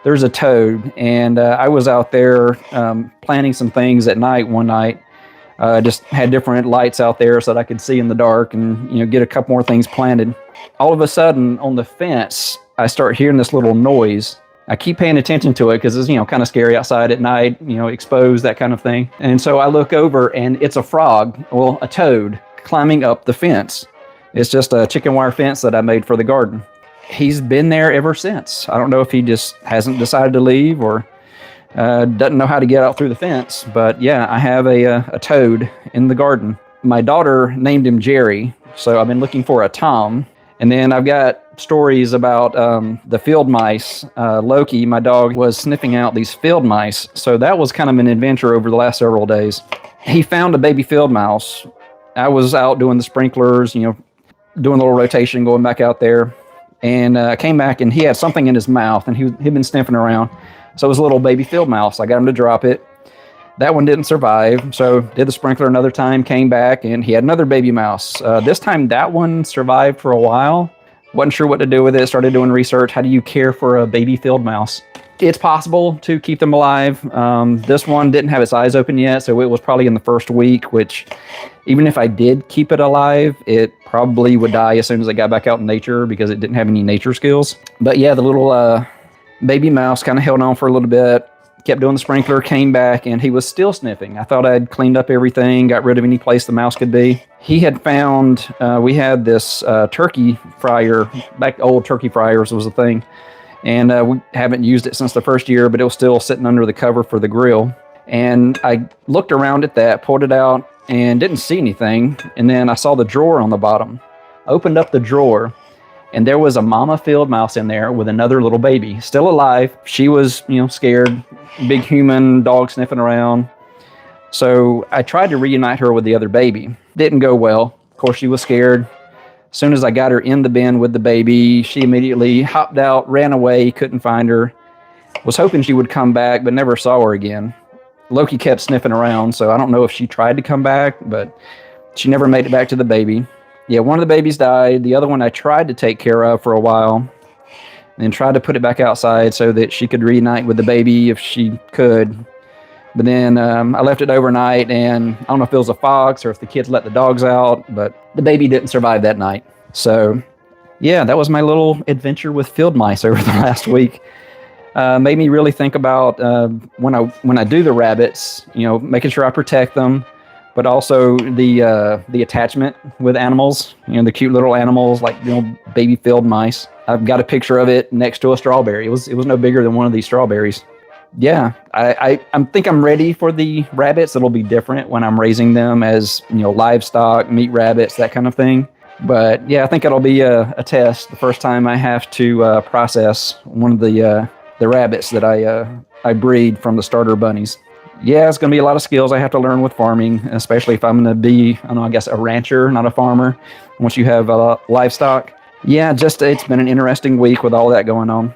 There's a toad, and I was out there planting some things at night one night. Just had different lights out there so that I could see in the dark and get a couple more things planted. All of a sudden, on the fence, I start hearing this little noise. I keep paying attention to it because it's kind of scary outside at night, exposed, that kind of thing. And so I look over, and it's a frog, well, a toad, climbing up the fence. It's just a chicken wire fence that I made for the garden. He's been there ever since. I don't know if he just hasn't decided to leave or doesn't know how to get out through the fence. But yeah, I have a toad in the garden. My daughter named him Jerry, so I've been looking for a Tom. And then I've got stories about the field mice. Loki, my dog, was sniffing out these field mice. So that was kind of an adventure over the last several days. He found a baby field mouse. I was out doing the sprinklers, doing a little rotation, going back out there. And I came back, and he had something in his mouth, and he'd been sniffing around. So it was a little baby field mouse. I got him to drop it. That one didn't survive, so did the sprinkler another time, came back, and he had another baby mouse. This time, that one survived for a while. Wasn't sure what to do with it. Started doing research. How do you care for a baby field mouse? It's possible to keep them alive. This one didn't have its eyes open yet, so it was probably in the first week, which even if I did keep it alive, it probably would die as soon as I got back out in nature because it didn't have any nature skills. But yeah, the little baby mouse kind of held on for a little bit, kept doing the sprinkler, came back, and he was still sniffing. I thought I'd cleaned up everything, got rid of any place the mouse could be. He had found, we had this turkey fryer, back old turkey fryers was a thing, and we haven't used it since the first year, but it was still sitting under the cover for the grill. And I looked around at that, pulled it out, and didn't see anything. And then I saw the drawer on the bottom. Opened up the drawer, and there was a mama field mouse in there with another little baby, still alive. She was, scared, big human dog sniffing around. So I tried to reunite her with the other baby. Didn't go well. Of course, she was scared. As soon as I got her in the bin with the baby, she immediately hopped out, ran away, couldn't find her. Was hoping she would come back, but never saw her again. Loki kept sniffing around, so I don't know if she tried to come back, but she never made it back to the baby. Yeah, one of the babies died. The other one I tried to take care of for a while, and then tried to put it back outside so that she could reunite with the baby if she could. But then I left it overnight, and I don't know if it was a fox or if the kids let the dogs out, but the baby didn't survive that night. So yeah, that was my little adventure with field mice over the last week. Made me really think about when I do the rabbits, making sure I protect them, but also the attachment with animals, the cute little animals like baby field mice. I've got a picture of it next to a strawberry. It was no bigger than one of these strawberries. Yeah, I think I'm ready for the rabbits. It'll be different when I'm raising them as livestock, meat rabbits, that kind of thing. But yeah, I think it'll be a test the first time I have to process one of the rabbits that I breed from the starter bunnies. Yeah, it's going to be a lot of skills I have to learn with farming, especially if I'm going to be, I guess a rancher, not a farmer, once you have livestock. Yeah, it's been an interesting week with all that going on.